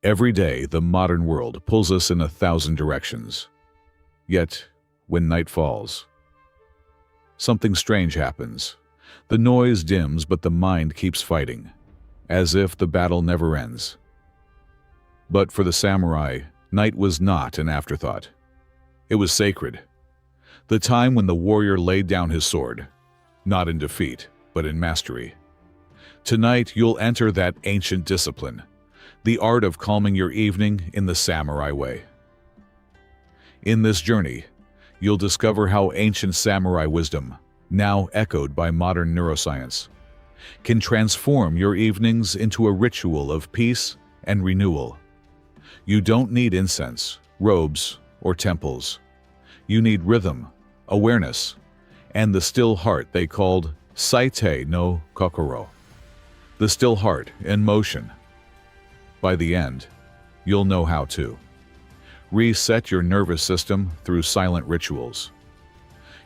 Every day, the modern world pulls us in 1,000 directions. Yet, when night falls, something strange happens. The noise dims, but the mind keeps fighting, as if the battle never ends. But for the samurai, night was not an afterthought. It was sacred. The time when the warrior laid down his sword, not in defeat, but in mastery. Tonight, you'll enter that ancient discipline, the art of calming your evening in the samurai way. In this journey, you'll discover how ancient samurai wisdom, now echoed by modern neuroscience, can transform your evenings into a ritual of peace and renewal. You don't need incense, robes, or temples. You need rhythm, awareness, and the still heart they called Saite no Kokoro, the still heart in motion. By the end, you'll know how to reset your nervous system through silent rituals.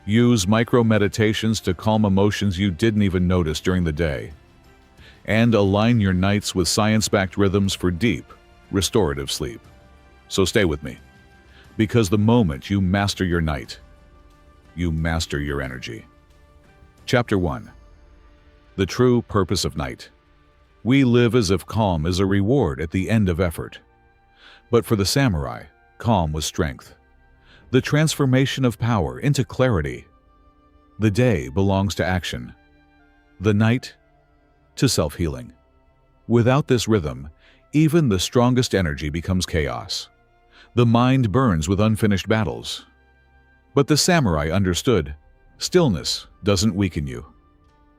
Use micro-meditations to calm emotions you didn't even notice during the day. And align your nights with science-backed rhythms for deep, restorative sleep. So stay with me, because the moment you master your night, you master your energy. Chapter 1. The True Purpose of Night. We live as if calm is a reward at the end of effort. But for the samurai, calm was strength. The transformation of power into clarity. The day belongs to action. The night to self-healing. Without this rhythm, even the strongest energy becomes chaos. The mind burns with unfinished battles. But the samurai understood, stillness doesn't weaken you.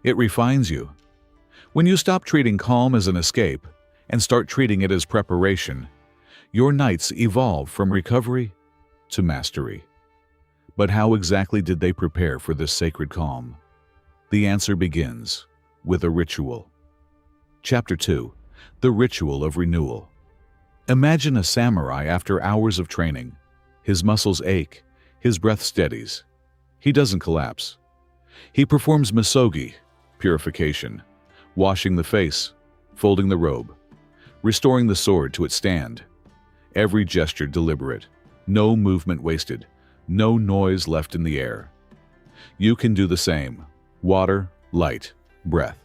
It refines you. When you stop treating calm as an escape and start treating it as preparation, your nights evolve from recovery to mastery. But how exactly did they prepare for this sacred calm? The answer begins with a ritual. Chapter 2. The Ritual of Renewal. Imagine a samurai after hours of training. His muscles ache, his breath steadies. He doesn't collapse. He performs misogi, purification, washing the face, folding the robe, restoring the sword to its stand. Every gesture deliberate, no movement wasted, no noise left in the air. You can do the same. Water, light, breath.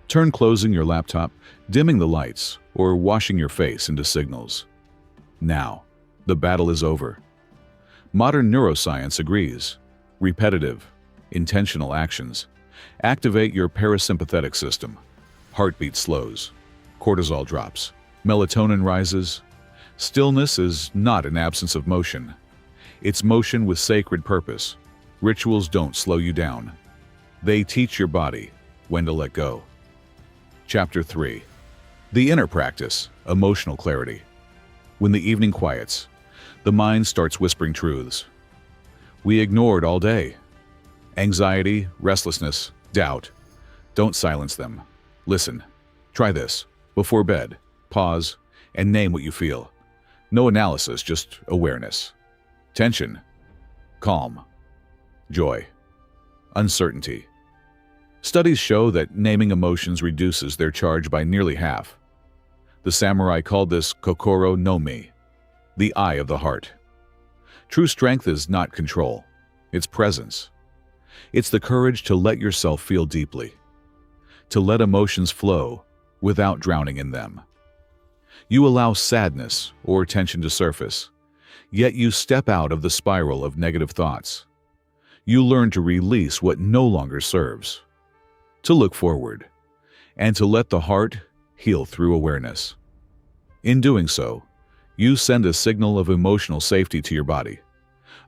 Turn closing your laptop, dimming the lights, or washing your face into signals. Now, the battle is over. Modern neuroscience agrees. Repetitive, intentional actions activate your parasympathetic system. Heartbeat slows, cortisol drops, melatonin rises. Stillness is not an absence of motion. It's motion with sacred purpose. Rituals don't slow you down. They teach your body when to let go. Chapter 3. The Inner Practice, Emotional Clarity. When the evening quiets, the mind starts whispering truths we ignored all day. Anxiety, restlessness, doubt. Don't silence them. Listen. Try this. Before bed, pause and name what you feel. No analysis, just awareness. Tension. Calm. Joy. Uncertainty. Studies show that naming emotions reduces their charge by nearly half. The samurai called this kokoro no mi, the eye of the heart. True strength is not control, it's presence. It's the courage to let yourself feel deeply, to let emotions flow without drowning in them. You allow sadness or tension to surface, yet you step out of the spiral of negative thoughts. You learn to release what no longer serves, to look forward, and to let the heart heal through awareness. In doing so, you send a signal of emotional safety to your body,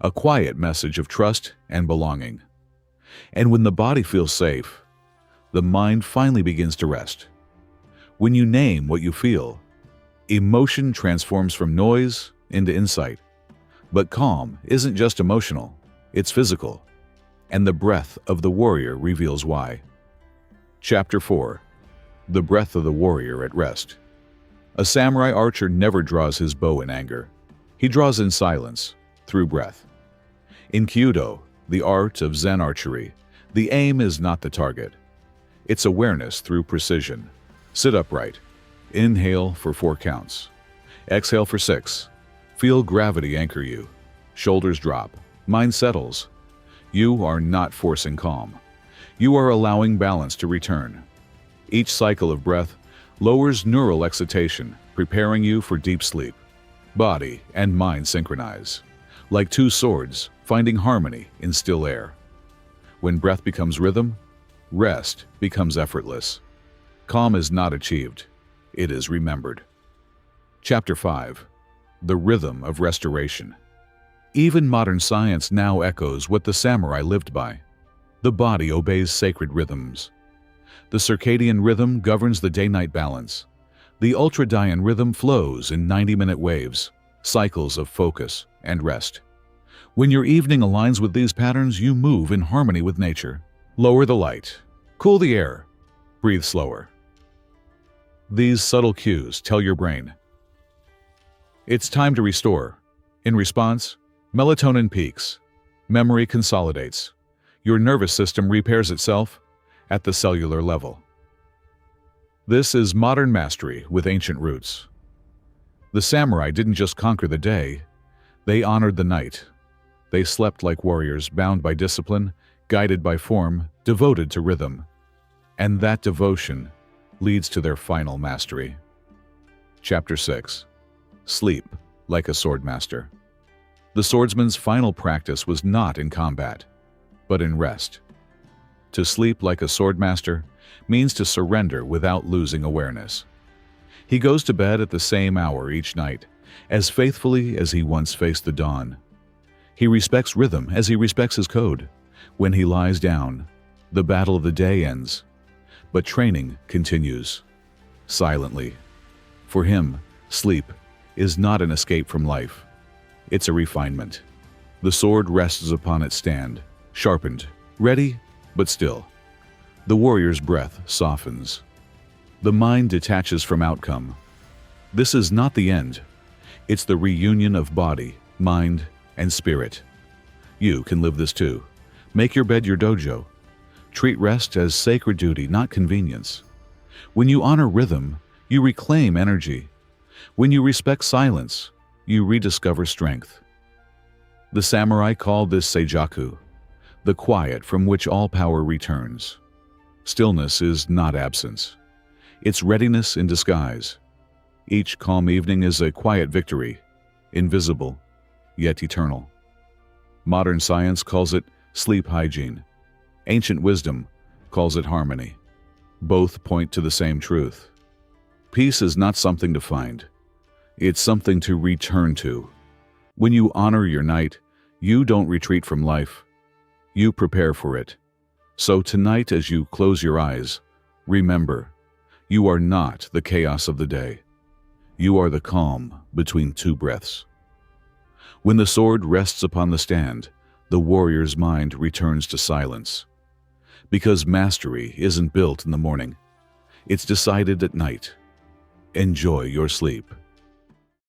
a quiet message of trust and belonging. And when the body feels safe, the mind finally begins to rest. When you name what you feel, emotion transforms from noise into insight. But calm isn't just emotional, it's physical. And the breath of the warrior reveals why. Chapter 4. The Breath of the Warrior at Rest. A samurai archer never draws his bow in anger. He draws in silence, through breath. In Kyudo, the art of Zen archery, the aim is not the target. It's awareness through precision. Sit upright. Inhale for 4 counts. Exhale for 6. Feel gravity anchor you. Shoulders drop. Mind settles. You are not forcing calm. You are allowing balance to return. Each cycle of breath lowers neural excitation, preparing you for deep sleep. Body and mind synchronize, like two swords finding harmony in still air. When breath becomes rhythm, rest becomes effortless. Calm is not achieved, it is remembered. Chapter 5. The Rhythm of Restoration. Even modern science now echoes what the samurai lived by. The body obeys sacred rhythms. The circadian rhythm governs the day-night balance. The ultradian rhythm flows in 90-minute waves, cycles of focus and rest. When your evening aligns with these patterns, you move in harmony with nature. Lower the light. Cool the air. Breathe slower. These subtle cues tell your brain, it's time to restore. In response, melatonin peaks. Memory consolidates. Your nervous system repairs itself at the cellular level. This is modern mastery with ancient roots. The samurai didn't just conquer the day, they honored the night. They slept like warriors, bound by discipline, guided by form, devoted to rhythm. And that devotion leads to their final mastery. Chapter 6. Sleep like a swordmaster. The swordsman's final practice was not in combat, but in rest. To sleep like a swordmaster means to surrender without losing awareness. He goes to bed at the same hour each night, as faithfully as he once faced the dawn. He respects rhythm as he respects his code. When he lies down, the battle of the day ends, but training continues, silently. For him, sleep is not an escape from life. It's a refinement. The sword rests upon its stand, sharpened, ready, but still. The warrior's breath softens. The mind detaches from outcome. This is not the end. It's the reunion of body, mind, and spirit. You can live this too. Make your bed your dojo. Treat rest as sacred duty, not convenience. When you honor rhythm, you reclaim energy. When you respect silence, you rediscover strength. The samurai called this seijaku, the quiet from which all power returns. Stillness is not absence. It's readiness in disguise. Each calm evening is a quiet victory, invisible, yet eternal. Modern science calls it sleep hygiene. Ancient wisdom calls it harmony. Both point to the same truth. Peace is not something to find. It's something to return to. When you honor your night, you don't retreat from life. You prepare for it. So tonight, as you close your eyes, remember, you are not the chaos of the day. You are the calm between two breaths. When the sword rests upon the stand, the warrior's mind returns to silence. Because mastery isn't built in the morning. It's decided at night. Enjoy your sleep.